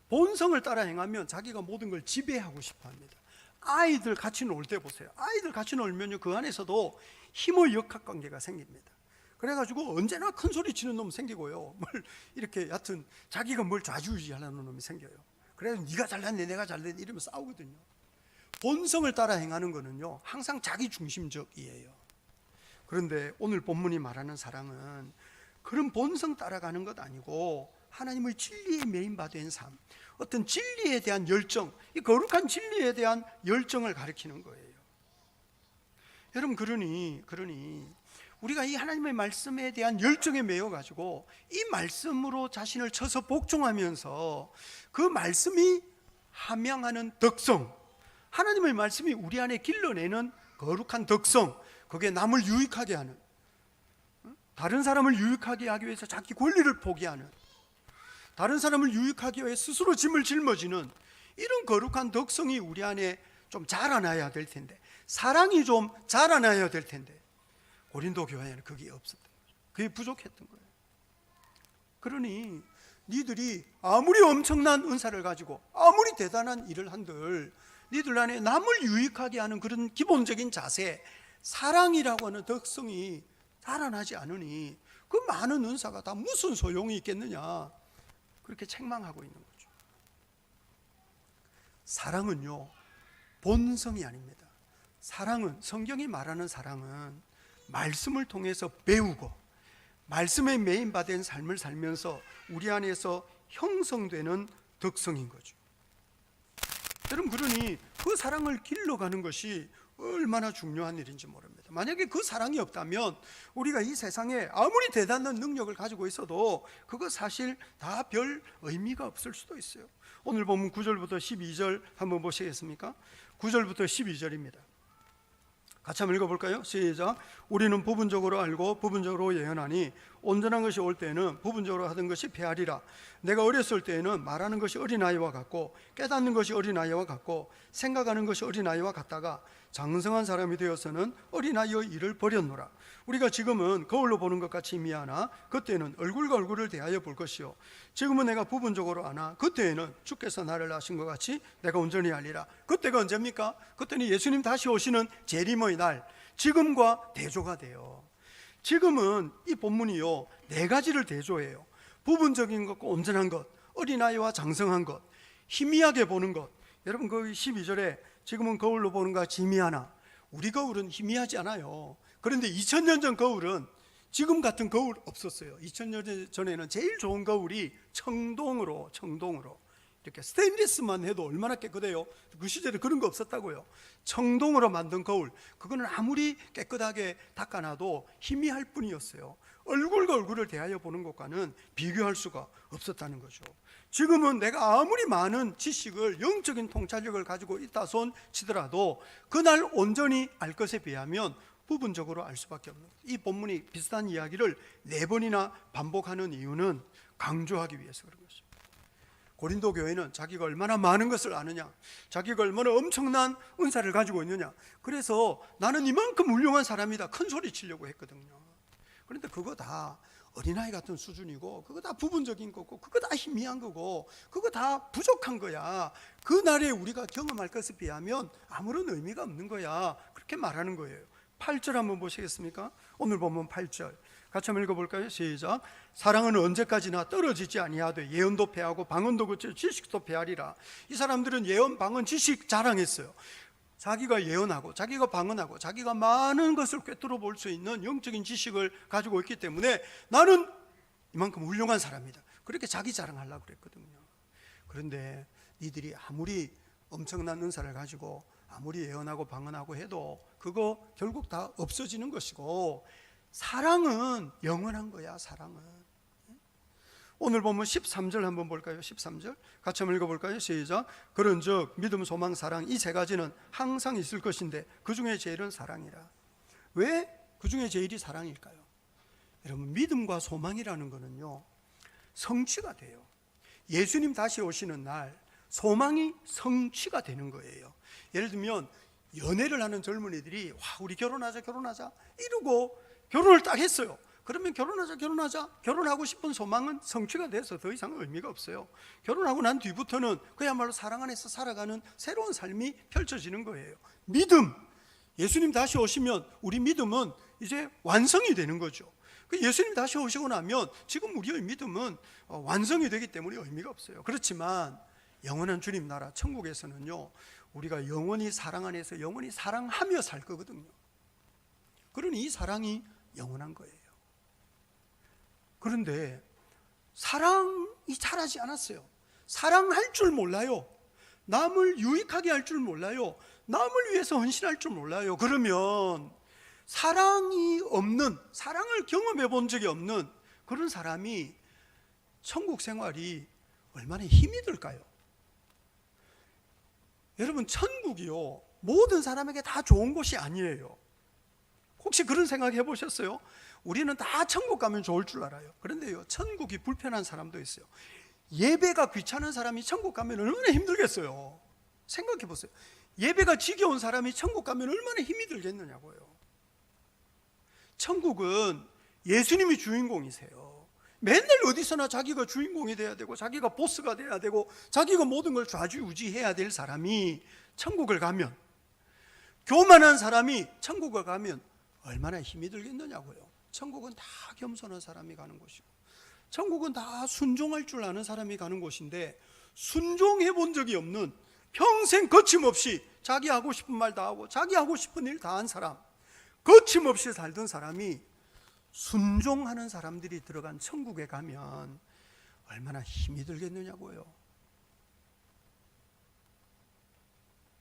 본성을 따라 행하면 자기가 모든 걸 지배하고 싶어 합니다. 아이들 같이 놀 때 보세요. 아이들 같이 놀면요 그 안에서도 힘의 역학관계가 생깁니다. 그래가지고 언제나 큰 소리 치는 놈 생기고요, 뭘 이렇게 여하튼 자기가 뭘 좌지우지하려는 놈이 생겨요. 그래서 네가 잘났네 내가 잘났네 이러면서 싸우거든요. 본성을 따라 행하는 거는요 항상 자기 중심적이에요. 그런데 오늘 본문이 말하는 사랑은 그런 본성 따라가는 것 아니고 하나님의 진리에 메인바된 삶, 어떤 진리에 대한 열정, 이 거룩한 진리에 대한 열정을 가리키는 거예요. 여러분, 그러니 우리가 이 하나님의 말씀에 대한 열정에 매여 가지고 이 말씀으로 자신을 쳐서 복종하면서 그 말씀이 함양하는 덕성, 하나님의 말씀이 우리 안에 길러내는 거룩한 덕성, 그게 남을 유익하게 하는, 다른 사람을 유익하게 하기 위해서 자기 권리를 포기하는, 다른 사람을 유익하기 위해 스스로 짐을 짊어지는 이런 거룩한 덕성이 우리 안에 좀 자라나야 될 텐데, 사랑이 좀 자라나야 될 텐데 고린도 교회에는 그게 없었던 거죠. 그게 부족했던 거예요. 그러니 니들이 아무리 엄청난 은사를 가지고 아무리 대단한 일을 한들 니들 안에 남을 유익하게 하는 그런 기본적인 자세, 사랑이라고 하는 덕성이 자라나지 않으니 그 많은 은사가 다 무슨 소용이 있겠느냐, 그렇게 책망하고 있는 거죠. 사랑은요 본성이 아닙니다. 사랑은, 성경이 말하는 사랑은 말씀을 통해서 배우고 말씀에 메인바된 삶을 살면서 우리 안에서 형성되는 덕성인 거죠. 여러분, 그러니 그 사랑을 길러가는 것이 얼마나 중요한 일인지 모릅니다. 만약에 그 사랑이 없다면 우리가 이 세상에 아무리 대단한 능력을 가지고 있어도 그거 사실 다 별 의미가 없을 수도 있어요. 오늘 본문 9절부터 12절 한번 보시겠습니까? 9절부터 12절입니다. 같이 한번 읽어볼까요? 시작. 우리는 부분적으로 알고 부분적으로 예언하니 온전한 것이 올 때에는 부분적으로 하던 것이 패하리라. 내가 어렸을 때에는 말하는 것이 어린아이와 같고 깨닫는 것이 어린아이와 같고 생각하는 것이 어린아이와 같다가 장성한 사람이 되어서는 어린아이의 일을 버렸노라. 우리가 지금은 거울로 보는 것 같이 미하나 그때는 얼굴과 얼굴을 대하여 볼 것이요 지금은 내가 부분적으로 아나 그때에는 주께서 나를 아신 것 같이 내가 온전히 알리라. 그때가 언제입니까? 그때는 예수님 다시 오시는 재림의 날, 지금과 대조가 돼요. 지금은 이 본문이요 네 가지를 대조해요. 부분적인 것과 온전한 것, 어린아이와 장성한 것, 희미하게 보는 것. 여러분 그 12절에 지금은 거울로 보는 것 같이 희미하나, 우리 거울은 희미하지 않아요. 그런데 2000년 전 거울은 지금 같은 거울 없었어요. 2000년 전에는 제일 좋은 거울이 청동으로 이렇게 스테인리스만 해도 얼마나 깨끗해요. 그 시절에 그런 거 없었다고요. 청동으로 만든 거울, 그거는 아무리 깨끗하게 닦아놔도 희미할 뿐이었어요. 얼굴과 얼굴을 대하여 보는 것과는 비교할 수가 없었다는 거죠. 지금은 내가 아무리 많은 지식을, 영적인 통찰력을 가지고 있다 손 치더라도 그날 온전히 알 것에 비하면 부분적으로 알 수밖에 없는 거예요. 이 본문이 비슷한 이야기를 4번이나 반복하는 이유는 강조하기 위해서 그런 것입니다. 고린도 교회는 자기가 얼마나 많은 것을 아느냐, 자기가 얼마나 엄청난 은사를 가지고 있느냐, 그래서 나는 이만큼 훌륭한 사람이다 큰 소리 치려고 했거든요. 그런데 그거 다 어린아이 같은 수준이고, 그거 다 부분적인 거고, 그거 다 희미한 거고, 그거 다 부족한 거야. 그날에 우리가 경험할 것에 비하면 아무런 의미가 없는 거야. 그렇게 말하는 거예요. 8절 한번 보시겠습니까? 오늘 보면 8절 같이 한번 읽어볼까요? 시작. 사랑은 언제까지나 떨어지지 아니하되 예언도 패하고 방언도 그치고 지식도 패하리라. 이 사람들은 예언, 방언, 지식 자랑했어요. 자기가 예언하고 자기가 방언하고 자기가 많은 것을 꿰뚫어 볼 수 있는 영적인 지식을 가지고 있기 때문에 나는 이만큼 훌륭한 사람이다, 그렇게 자기 자랑하려고 그랬거든요. 그런데 이들이 아무리 엄청난 은사를 가지고 아무리 예언하고 방언하고 해도 그거 결국 다 없어지는 것이고, 사랑은 영원한 거야. 사랑은. 오늘 보면 13절 한번 볼까요? 13절 같이 한번 읽어볼까요? 시작. 그런즉 믿음, 소망, 사랑 이 세 가지는 항상 있을 것인데 그 중에 제일은 사랑이라. 왜 그 중에 제일이 사랑일까요? 여러분, 믿음과 소망이라는 거는요 성취가 돼요. 예수님 다시 오시는 날 소망이 성취가 되는 거예요. 예를 들면 연애를 하는 젊은이들이 우리 결혼하자 이러고 결혼을 딱 했어요. 그러면 결혼하자 결혼하고 싶은 소망은 성취가 돼서 더 이상 의미가 없어요. 결혼하고 난 뒤부터는 그야말로 사랑 안에서 살아가는 새로운 삶이 펼쳐지는 거예요. 믿음, 예수님 다시 오시면 우리 믿음은 이제 완성이 되는 거죠. 예수님 다시 오시고 나면 지금 우리의 믿음은 완성이 되기 때문에 의미가 없어요. 그렇지만 영원한 주님 나라 천국에서는요 우리가 영원히 사랑 안에서 영원히 사랑하며 살 거거든요. 그러니 이 사랑이 영원한 거예요. 그런데 사랑이 자라지 않았어요. 사랑할 줄 몰라요. 남을 유익하게 할 줄 몰라요. 남을 위해서 헌신할 줄 몰라요. 그러면 사랑이 없는, 사랑을 경험해 본 적이 없는 그런 사람이 천국 생활이 얼마나 힘이 들까요? 여러분, 천국이요 모든 사람에게 다 좋은 곳이 아니에요. 혹시 그런 생각 해보셨어요? 우리는 다 천국 가면 좋을 줄 알아요. 그런데요 천국이 불편한 사람도 있어요. 예배가 귀찮은 사람이 천국 가면 얼마나 힘들겠어요. 생각해 보세요. 예배가 지겨운 사람이 천국 가면 얼마나 힘이 들겠느냐고요. 천국은 예수님이 주인공이세요. 맨날 어디서나 자기가 주인공이 돼야 되고 자기가 보스가 돼야 되고 자기가 모든 걸 좌지우지해야 될 사람이 천국을 가면, 교만한 사람이 천국을 가면 얼마나 힘이 들겠느냐고요. 천국은 다 겸손한 사람이 가는 곳이고 천국은 다 순종할 줄 아는 사람이 가는 곳인데, 순종해 본 적이 없는, 평생 거침없이 자기 하고 싶은 말 다 하고 자기 하고 싶은 일 다 한 사람, 거침없이 살던 사람이 순종하는 사람들이 들어간 천국에 가면 얼마나 힘이 들겠느냐고요.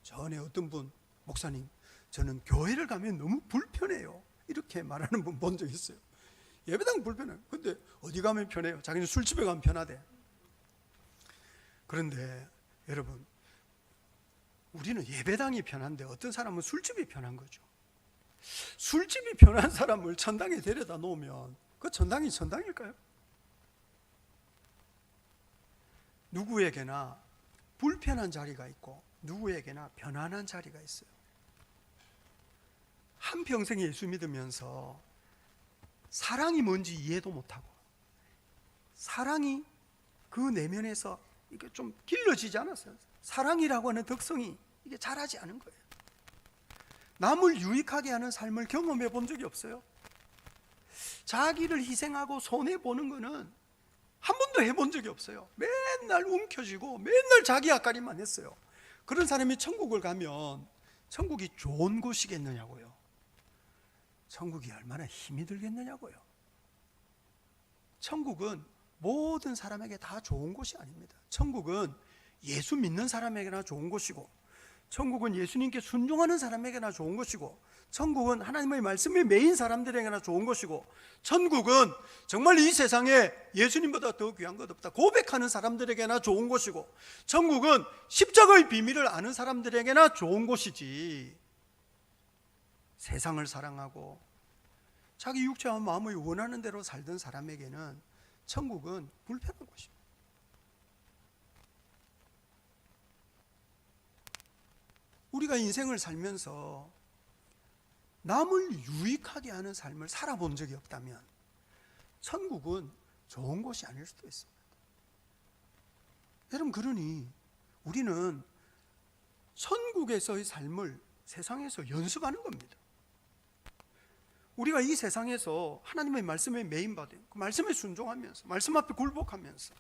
전에 어떤 분, 목사님 저는 교회를 가면 너무 불편해요 이렇게 말하는 분 본 적 있어요. 예배당 불편해요. 근데 어디 가면 편해요? 자기는 술집에 가면 편하대. 그런데 여러분, 우리는 예배당이 편한데 어떤 사람은 술집이 편한 거죠. 술집이 편한 사람을 천당에 데려다 놓으면 그 천당이 천당일까요? 누구에게나 불편한 자리가 있고 누구에게나 편안한 자리가 있어요. 한평생 예수 믿으면서 사랑이 뭔지 이해도 못하고 사랑이 그 내면에서 이게 좀 길러지지 않았어요. 사랑이라고 하는 덕성이 이게 자라지 않은 거예요. 남을 유익하게 하는 삶을 경험해 본 적이 없어요. 자기를 희생하고 손해보는 거는 한 번도 해본 적이 없어요. 맨날 움켜쥐고 맨날 자기 앞가림만 했어요. 그런 사람이 천국을 가면 천국이 좋은 곳이겠느냐고요. 천국이 얼마나 힘이 들겠느냐고요. 천국은 모든 사람에게 다 좋은 곳이 아닙니다. 천국은 예수 믿는 사람에게나 좋은 곳이고, 천국은 예수님께 순종하는 사람에게나 좋은 곳이고, 천국은 하나님의 말씀에 매인 사람들에게나 좋은 곳이고, 천국은 정말 이 세상에 예수님보다 더 귀한 것 없다 고백하는 사람들에게나 좋은 곳이고, 천국은 십자가의 비밀을 아는 사람들에게나 좋은 곳이지, 세상을 사랑하고 자기 육체와 마음의 원하는 대로 살던 사람에게는 천국은 불편한 곳입니다. 우리가 인생을 살면서 남을 유익하게 하는 삶을 살아본 적이 없다면 천국은 좋은 곳이 아닐 수도 있습니다. 여러분, 그러니 우리는 천국에서의 삶을 세상에서 연습하는 겁니다. 우리가 이 세상에서 하나님의 말씀에 매인받은 그 말씀에 순종하면서 말씀 앞에 굴복하면서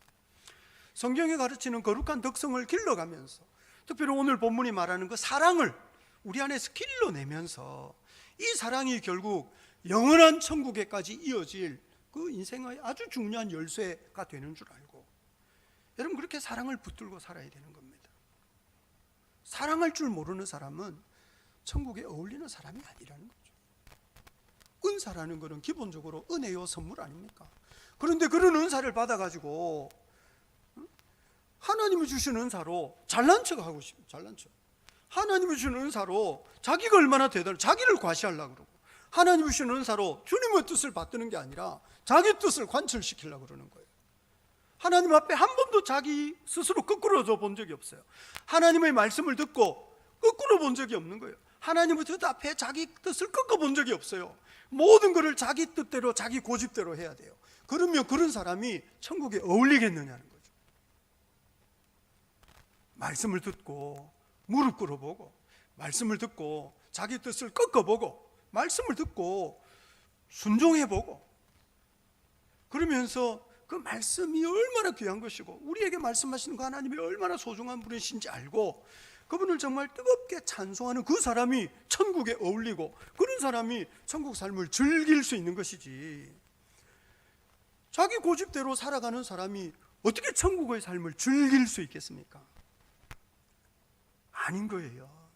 성경에 가르치는 거룩한 덕성을 길러가면서, 특별히 오늘 본문이 말하는 그 사랑을 우리 안에서 길러내면서 이 사랑이 결국 영원한 천국에까지 이어질 그 인생의 아주 중요한 열쇠가 되는 줄 알고, 여러분, 그렇게 사랑을 붙들고 살아야 되는 겁니다. 사랑할 줄 모르는 사람은 천국에 어울리는 사람이 아니라는 거죠. 은사라는 것은 기본적으로 은혜요 선물 아닙니까? 그런데 그런 은사를 받아가지고 하나님이 주신 은사로 잘난 척하고 싶어요. 잘난 척. 하나님이 주신 은사로 자기가 얼마나 대단해, 자기를 과시하려고 그러고, 하나님이 주신 은사로 주님의 뜻을 받드는 게 아니라 자기 뜻을 관철시키려고 그러는 거예요. 하나님 앞에 한 번도 자기 스스로 거꾸러져 본 적이 없어요. 하나님의 말씀을 듣고 거꾸로 본 적이 없는 거예요. 하나님의 뜻 앞에 자기 뜻을 꺾어 본 적이 없어요. 모든 것을 자기 뜻대로 자기 고집대로 해야 돼요. 그러면 그런 사람이 천국에 어울리겠느냐는 거죠. 말씀을 듣고 무릎 꿇어보고, 말씀을 듣고 자기 뜻을 꺾어보고, 말씀을 듣고 순종해보고, 그러면서 그 말씀이 얼마나 귀한 것이고 우리에게 말씀하시는 그 하나님이 얼마나 소중한 분이신지 알고 그분을 정말 뜨겁게 찬송하는 그 사람이 천국에 어울리고, 그런 사람이 천국 삶을 즐길 수 있는 것이지, 자기 고집대로 살아가는 사람이 어떻게 천국의 삶을 즐길 수 있겠습니까? 아닌 거예요.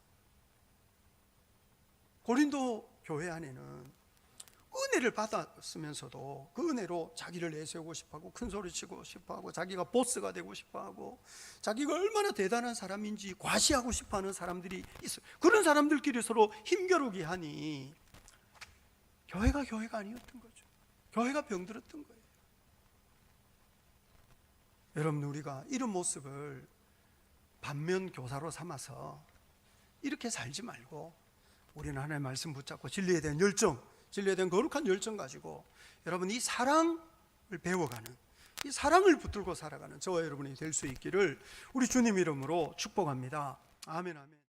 고린도 교회 안에는 은혜를 받았으면서도 그 은혜로 자기를 내세우고 싶어하고 큰소리치고 싶어하고 자기가 보스가 되고 싶어하고 자기가 얼마나 대단한 사람인지 과시하고 싶어하는 사람들이 있어요. 그런 사람들끼리 서로 힘겨루기 하니 교회가 아니었던 거죠. 교회가 병들었던 거예요. 여러분, 우리가 이런 모습을 반면 교사로 삼아서 이렇게 살지 말고 우리는 하나님의 말씀 붙잡고 진리에 대한 열정, 진리에 대한 거룩한 열정 가지고 여러분 이 사랑을 배워가는, 이 사랑을 붙들고 살아가는 저와 여러분이 될 수 있기를 우리 주님 이름으로 축복합니다. 아멘, 아멘.